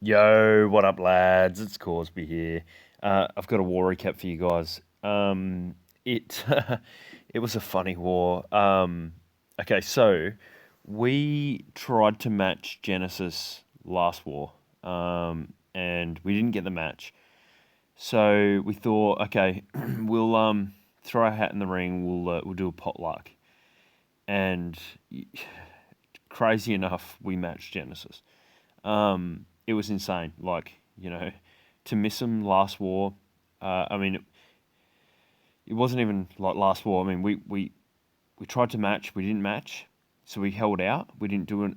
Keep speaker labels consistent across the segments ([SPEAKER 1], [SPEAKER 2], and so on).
[SPEAKER 1] Yo, what up, lads? It's Corsby here. I've got a war recap for you guys. It it was a funny war. Okay, so we tried to match Genesis last war, and we didn't get the match. So we thought, okay, we'll throw our hat in the ring. We'll do a potluck, and crazy enough, we matched Genesis. It was insane. Like, to miss them last war. I mean, it wasn't even like last war. I mean, we tried to match, we didn't match, so we held out. We didn't do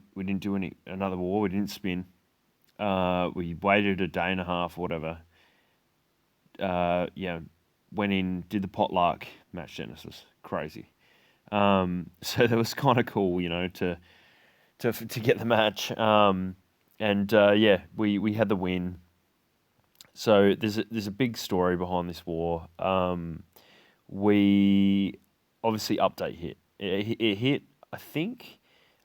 [SPEAKER 1] any another war. We didn't spin. We waited a day and a half, or whatever. Yeah, went in, did the potluck, match Genesis. Crazy. So that was kind of cool, to get the match. And yeah, we had the win. So there's a big story behind this war. We obviously update hit. It hit, I think,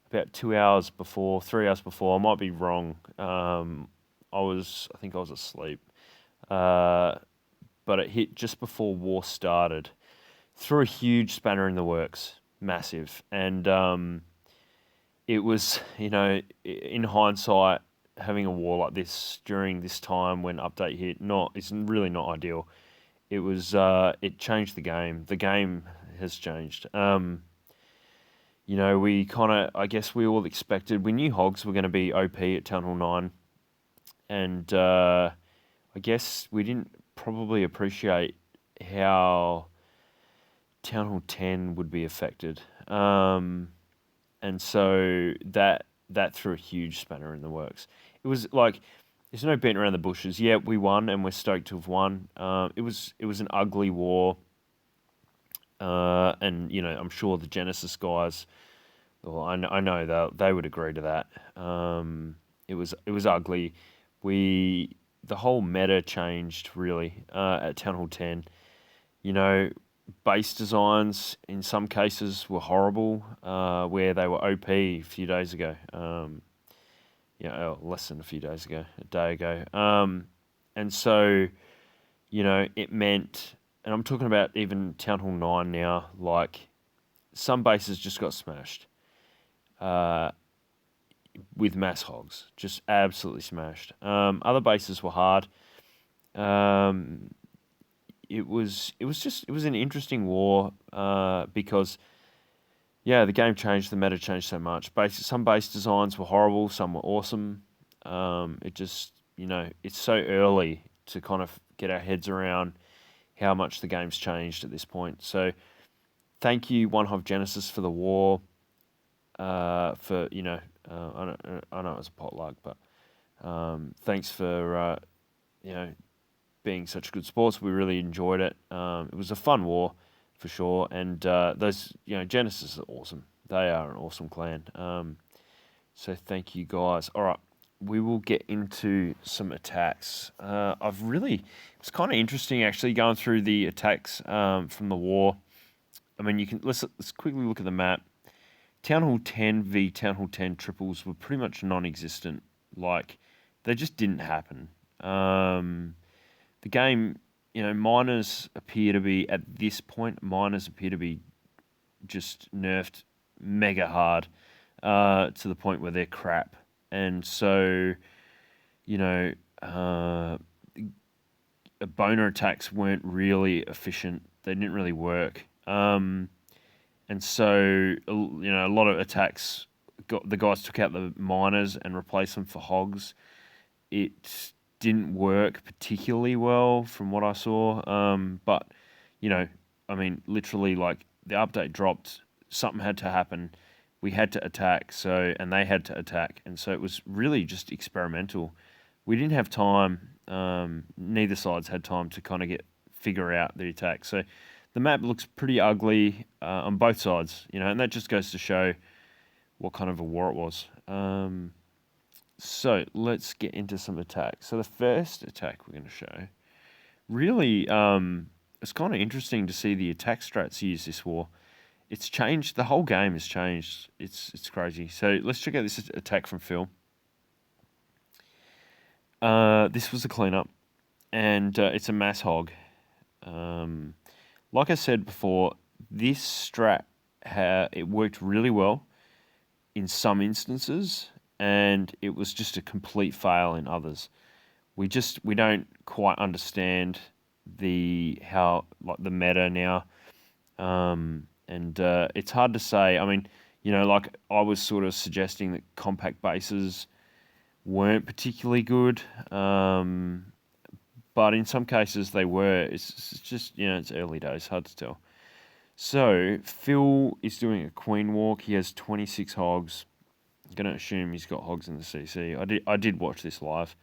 [SPEAKER 1] about 2 hours before, 3 hours before. I might be wrong. I think I was asleep. Uh, but it hit just before war started. Threw a huge spanner in the works, massive, and it was, in hindsight, having a war like this during this time when update hit, not it's really not ideal. It changed the game. The game has changed. We kind of, I guess we all expected, we knew Hogs were going to be OP at Town Hall 9, and I guess we didn't probably appreciate how Town Hall 10 would be affected. And so that threw a huge spanner in the works. It was like there's no beating around the bushes. Yeah, we won, and we're stoked to have won. It was an ugly war, and I'm sure the Genesis guys, well, I know they would agree to that. It was ugly. The whole meta changed really at Town Hall 10. You know, base designs in some cases were horrible, where they were OP a few days ago. Less than a few days ago, a day ago. And so, it meant, and I'm talking about even Town Hall 9 now, like some bases just got smashed uh, with mass hogs, just absolutely smashed. Other bases were hard. Um, it was an interesting war because yeah, the game changed, the meta changed so much. Some base designs were horrible, some were awesome. It just, it's so early to kind of get our heads around how much the game's changed at this point. So thank you, OneHive Genesis, for the war. For I know it was a potluck, but thanks for you know being such good sports. We really enjoyed it. It was a fun war for sure, and those Genesis are awesome. They are an awesome clan. So thank you guys. All right, we will get into some attacks. It was kind of interesting actually going through the attacks from the war. I mean, let's quickly look at the map. Town Hall 10 v Town Hall 10 triples were pretty much non-existent. Like, they just didn't happen. The game, miners appear to be just nerfed mega hard to the point where they're crap. And so, you know, uh, boner attacks weren't really efficient. They didn't really work. And so, a lot of attacks, the guys took out the miners and replaced them for hogs. It didn't work particularly well from what I saw. But you know, I mean, literally, like the update dropped, something had to happen. We had to attack, and they had to attack, and so it was really just experimental. We didn't have time. Neither sides had time to kind of figure out the attack. So the map looks pretty ugly on both sides, and that just goes to show what kind of a war it was. So let's get into some attacks. So the first attack we're going to show, really, it's kind of interesting to see the attack strats used this war. It's changed. The whole game has changed. It's crazy. So let's check out this attack from Phil. This was a cleanup, and it's a mass hog. Like I said before, this strat it worked really well in some instances, and it was just a complete fail in others. We don't quite understand the meta now, and it's hard to say. I mean, like I was sort of suggesting that compact bases weren't particularly good, but in some cases they were. It's just it's early days, hard to tell. So Phil is doing a queen walk. He has 26 hogs. I'm gonna assume he's got hogs in the CC. I did watch this live,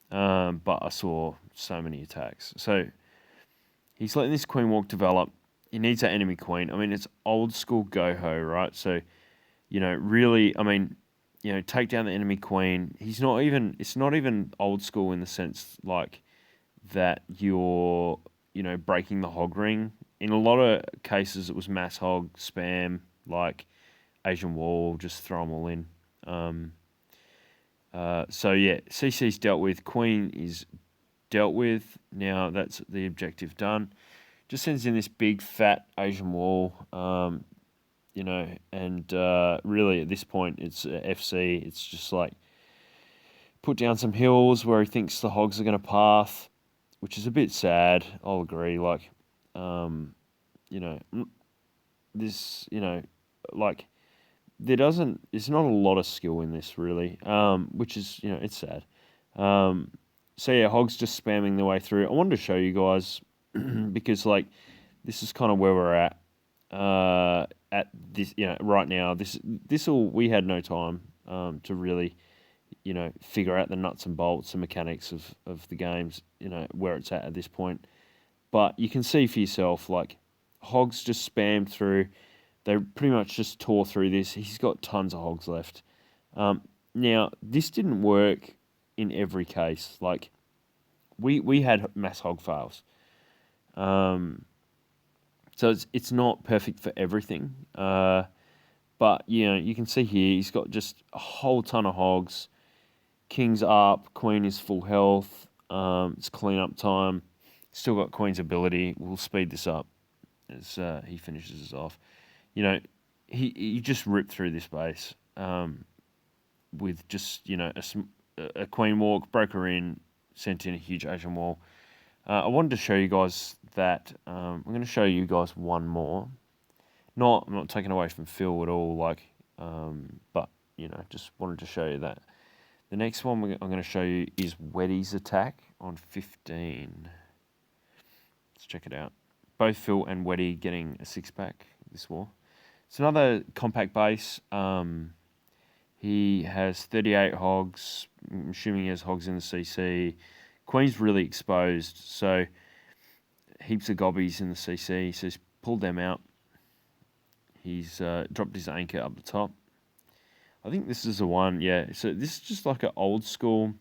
[SPEAKER 1] but I saw so many attacks. So he's letting this queen walk develop. He needs that enemy queen. I mean, it's old school go-ho, right? So, really, I mean, take down the enemy queen. It's not even old school in the sense like that you're, breaking the hog ring. In a lot of cases, it was mass hog spam, like Asian wall, just throw them all in. So yeah, CC's dealt with. Queen is dealt with. Now that's the objective done. Just sends in this big fat Asian wall, and really at this point it's FC. It's just like put down some hills where he thinks the hogs are going to path, which is a bit sad. I'll agree. Like, this, like there's not a lot of skill in this really, which is, it's sad. So yeah, hogs just spamming their way through. I wanted to show you guys because like this is kind of where we're at this, right now. We had no time to really, figure out the nuts and bolts and mechanics of the games, where it's at this point. But you can see for yourself, like hogs just spammed through. They pretty much just tore through this. He's got tons of hogs left. Now this didn't work in every case. Like we had mass hog fails. So it's not perfect for everything. But you can see here he's got just a whole ton of hogs. King's up, queen is full health. It's cleanup time. Still got queen's ability. We'll speed this up as he finishes us off. He just ripped through this base with just a queen walk, broke her in, sent in a huge Asian wall. I wanted to show you guys that. I'm going to show you guys one more. I'm not taking away from Phil at all, like, but just wanted to show you that. The next one I'm going to show you is Weddy's attack on 15. Let's check it out. Both Phil and Weddy getting a 6-pack this war. It's another compact base. He has 38 hogs. I'm assuming he has hogs in the CC. Queen's really exposed, so heaps of gobbies in the CC. So he's pulled them out. He's dropped his anchor up the top. I think this is the one, yeah. So this is just like an old school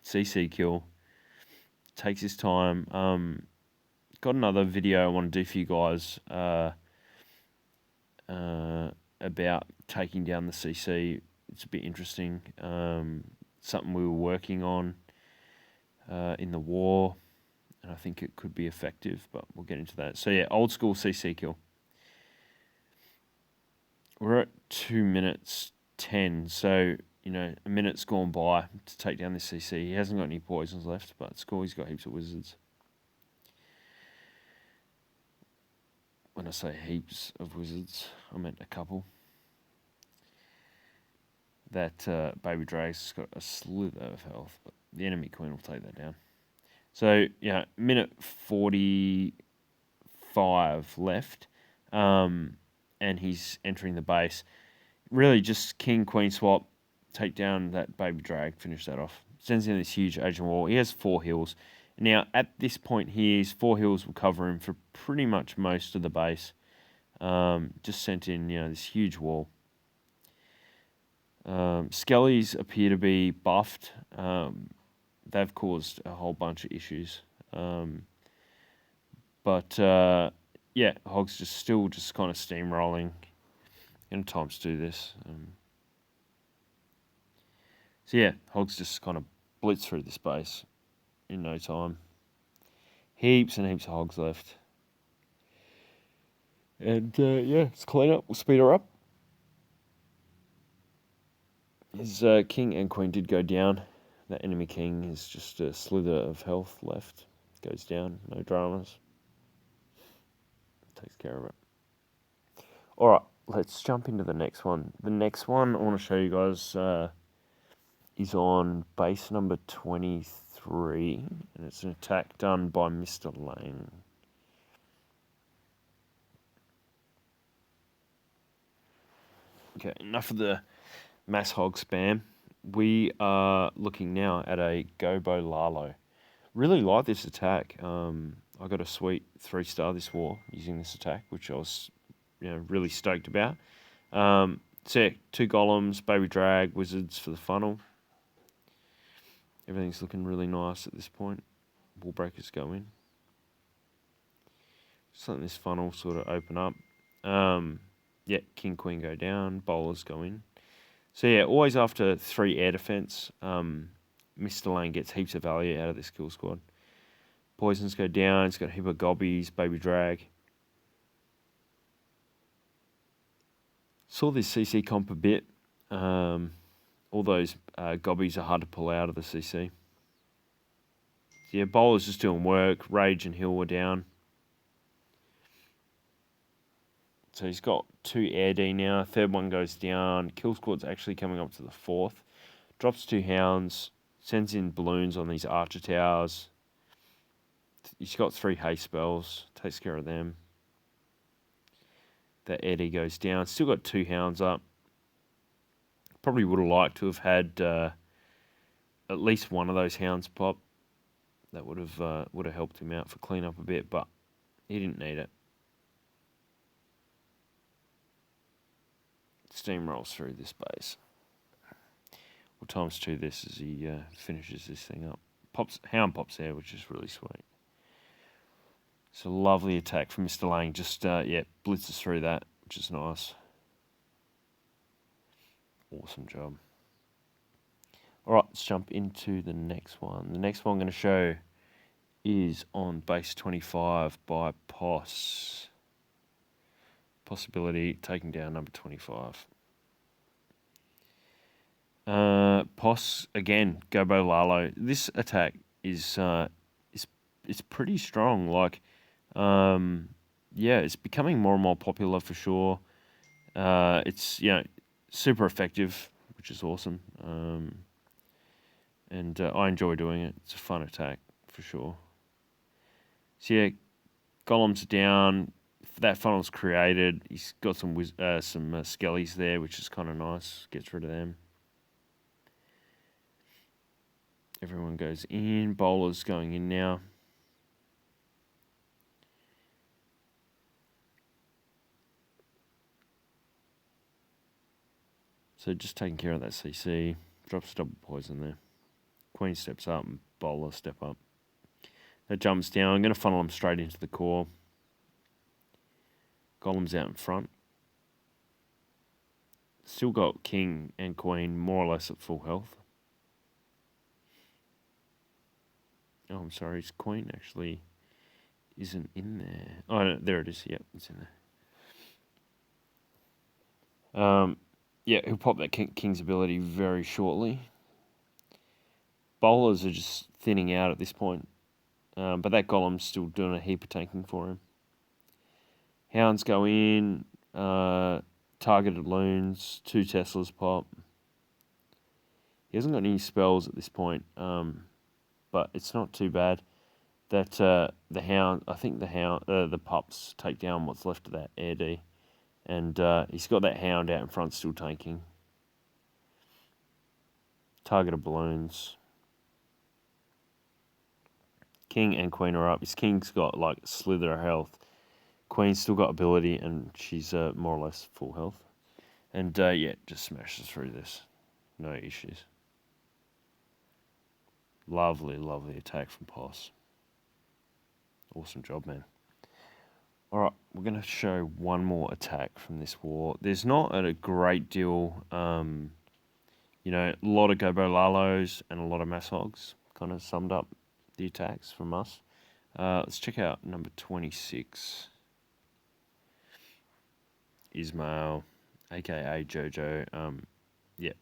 [SPEAKER 1] CC kill. Takes his time. Got another video I want to do for you guys about taking down the CC. It's a bit interesting. Something we were working on in the war, and I think it could be effective, but we'll get into that. So yeah, old school CC kill. We're at 2 minutes 10, so a minute's gone by to take down this CC. He hasn't got any poisons left, but it's cool. He's got heaps of wizards. When I say heaps of wizards, I meant a couple. That baby drag's got a slither of health, but the enemy queen will take that down. So minute 45 left, and he's entering the base. Really, just king queen swap, take down that baby drag, finish that off. Sends in this huge Asian wall. He has 4 hills. Now, at this point here, his 4 hills will cover him for pretty much most of the base. Just sent in, this huge wall. Skellies appear to be buffed. They've caused a whole bunch of issues. But Hog's still kind of steamrolling. In times to do this. So yeah, Hog's just kind of blitz through this base in no time. Heaps and heaps of hogs left. And yeah, it's clean up. We'll speed her up. His king and queen did go down. That enemy king is just a slither of health left. Goes down, no dramas. Takes care of it. Alright, let's jump into the next one. The next one I want to show you guys is on base number 23. And it's an attack done by Mr. Lang. Okay, enough of the mass hog spam. We are looking now at a Gobo Lalo. Really like this attack. I got a sweet 3-star this war using this attack, which I was really stoked about. So yeah, 2 golems, baby drag, wizards for the funnel. Everything's looking really nice at this point. Wall breakers go in. Just letting this funnel sort of open up. Yeah, king, queen go down, bowlers go in. So yeah, always after 3 air defense, Mr. Lane gets heaps of value out of this kill squad. Poisons go down, it's got a heap of gobbies, baby drag. Saw this CC comp a bit. All those gobbies are hard to pull out of the CC. Yeah, bowler's just doing work. Rage and Hill were down. So he's got 2 air D now. 3rd one goes down. Kill squad's actually coming up to the 4th. Drops 2 hounds. Sends in balloons on these archer towers. He's got 3 haste spells. Takes care of them. That air D goes down. Still got 2 hounds up. Probably would have liked to have had at least one of those hounds pop. That would have helped him out for cleanup a bit, but he didn't need it. Steamrolls through this base. We'll times 2 this as he finishes this thing up. Hound pops there, which is really sweet. It's a lovely attack from Mr. Lang. Just blitzes through that, which is nice. Awesome job. Alright, let's jump into the next one. The next one I'm going to show is on base 25 by Poss. Possibility taking down number 25. Poss again, Gobo Lalo. This attack is pretty strong. Like, it's becoming more and more popular for sure. It's super effective, which is awesome. And I enjoy doing it. It's a fun attack for sure. So yeah, golems are down. That funnel's created. He's got some skellies there, which is kind of nice. Gets rid of them. Everyone goes in. Bowler's going in now. So just taking care of that CC. Drops a double poison there. Queen steps up and bowler step up. That jumps down. I'm going to funnel him straight into the core. Golem's out in front. Still got king and queen more or less at full health. Oh, I'm sorry. His queen actually isn't in there. Oh, no, there it is. Yep, it's in there. He'll pop that king's ability very shortly. Bowlers are just thinning out at this point. But that golem's still doing a heap of tanking for him. Hounds go in. Targeted loons. 2 Teslas pop. He hasn't got any spells at this point. But it's not too bad. That the pups take down what's left of that air D. And he's got that hound out in front still tanking. Targeted balloons. King and queen are up. His king's got like slither of health. Queen's still got ability and she's more or less full health. And just smashes through this. No issues. Lovely, lovely attack from Poss. Awesome job, man. Alright, we're going to show one more attack from this war. There's not a great deal, a lot of Gobo Lalos and a lot of Mass Hogs. Kind of summed up the attacks from us. Let's check out number 26. Ismail, aka Jojo. Yeah,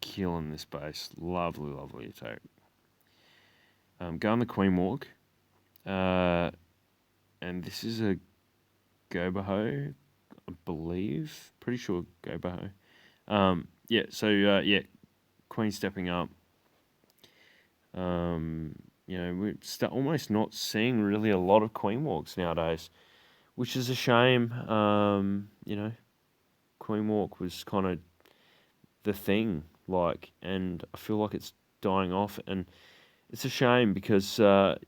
[SPEAKER 1] killing this base. Lovely, lovely attack. Go on the Queen Walk. And this is a Goboho, I believe. Pretty sure Goboho. Queen stepping up. We're almost not seeing really a lot of Queen Walks nowadays, which is a shame. Queen Walk was kind of the thing, and I feel like it's dying off, and it's a shame because, a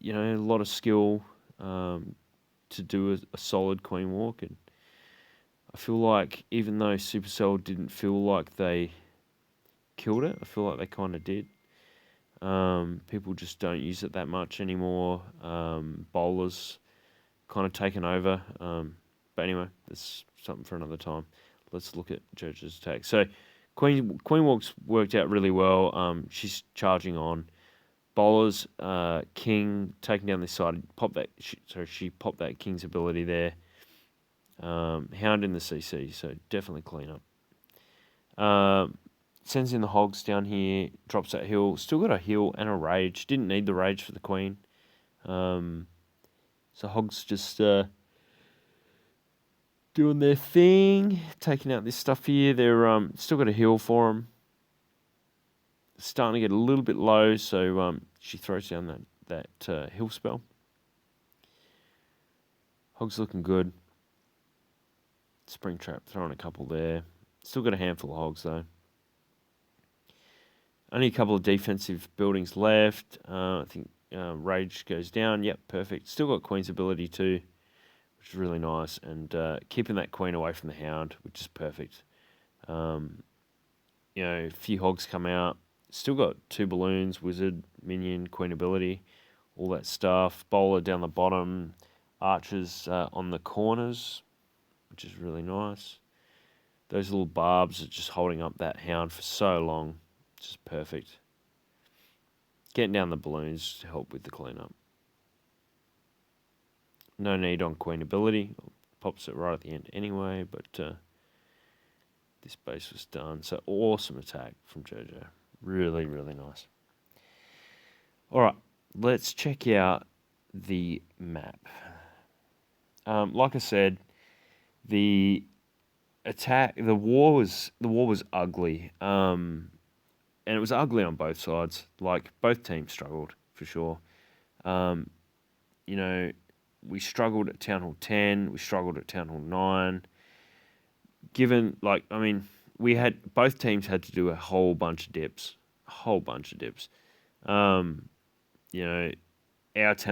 [SPEAKER 1] lot of skill to do a solid Queen Walk, and I feel like even though Supercell didn't feel like they killed it, I feel like they kind of did. People just don't use it that much anymore. Bowlers kind of taken over. But anyway, that's something for another time. Let's look at Jojo's attack. So Queen Walk's worked out really well. She's charging on. Bowlers, King taking down this side. She popped that King's ability there. Hound in the CC, so definitely clean up. Sends in the Hogs down here, drops that heal. Still got a heal and a rage. Didn't need the rage for the Queen. So Hogs just doing their thing, taking out this stuff here. They're still got a heal for them. Starting to get a little bit low, so she throws down that heal spell. Hogs looking good. Springtrap throwing a couple there. Still got a handful of Hogs though. Only a couple of defensive buildings left. I think Rage goes down. Yep, perfect. Still got Queen's ability too, which is really nice. And keeping that Queen away from the Hound, which is perfect. A few Hogs come out. Still got 2 balloons, Wizard, Minion, Queen ability, all that stuff. Bowler down the bottom. Archers on the corners, which is really nice. Those little barbs are just holding up that Hound for so long. Just perfect. Getting down the balloons to help with the cleanup. No need on Queen ability. Pops it right at the end anyway, but this base was done. So awesome attack from Jojo. Really, really nice. Alright, let's check out the map. Like I said, the war was ugly. And it was ugly on both sides. Like, both teams struggled, for sure. We struggled at Town Hall 10. We struggled at Town Hall 9. Both teams had to do a whole bunch of dips. Our Town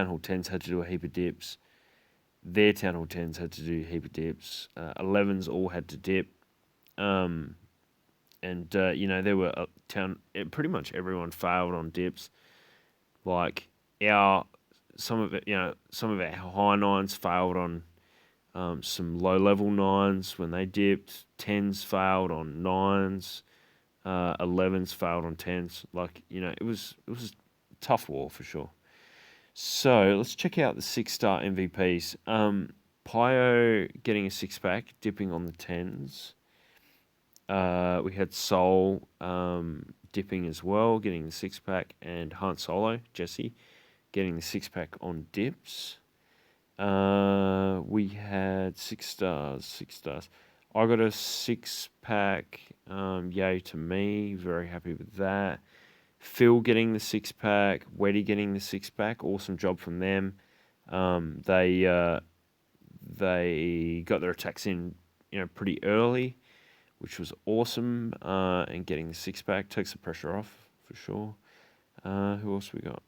[SPEAKER 1] Hall 10s had to do a heap of dips. Their Town Hall 10s had to do a heap of dips. 11s all had to dip. There were pretty much everyone failed on dips. Like some of our high 9s failed on some low level 9s when they dipped. 10s failed on 9s. 11s failed on 10s. It was a tough war for sure. So let's check out the 6-star MVPs. Pio getting a 6-pack, dipping on the 10s. We had Soul dipping as well, getting the 6-pack, and Han Solo, Jesse, getting the 6-pack on dips. We had 6 stars. I got a 6-pack, yay to me, very happy with that. Phil getting the 6-pack, Weddy getting the 6-pack, awesome job from them. They got their attacks in, pretty early, which was awesome, and getting the 6-pack takes the pressure off, for sure. Who else we got?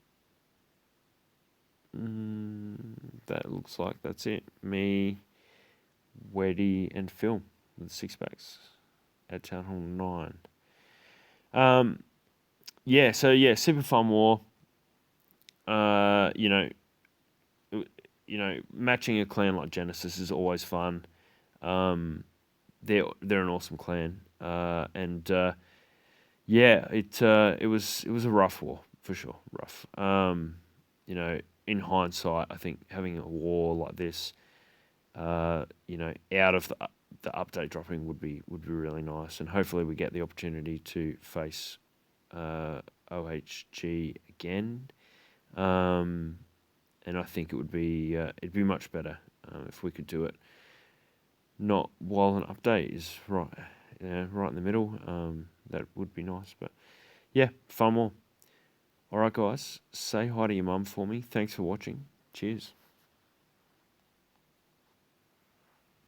[SPEAKER 1] That looks like that's it. Me, Weddy, and Phil with the 6-packs at Town Hall 9. Super fun war. Matching a clan like Genesis is always fun. They're an awesome clan, and Yeah, it was a rough war for sure, rough. You know, in hindsight, I think having a war like this, out of the update dropping would be really nice, and hopefully we get the opportunity to face OHG again. Um, and I think it'd be much better if we could do it not while an update is right in the middle. That would be nice, but yeah, fun more. All right, guys, say hi to your mum for me. Thanks for watching. Cheers.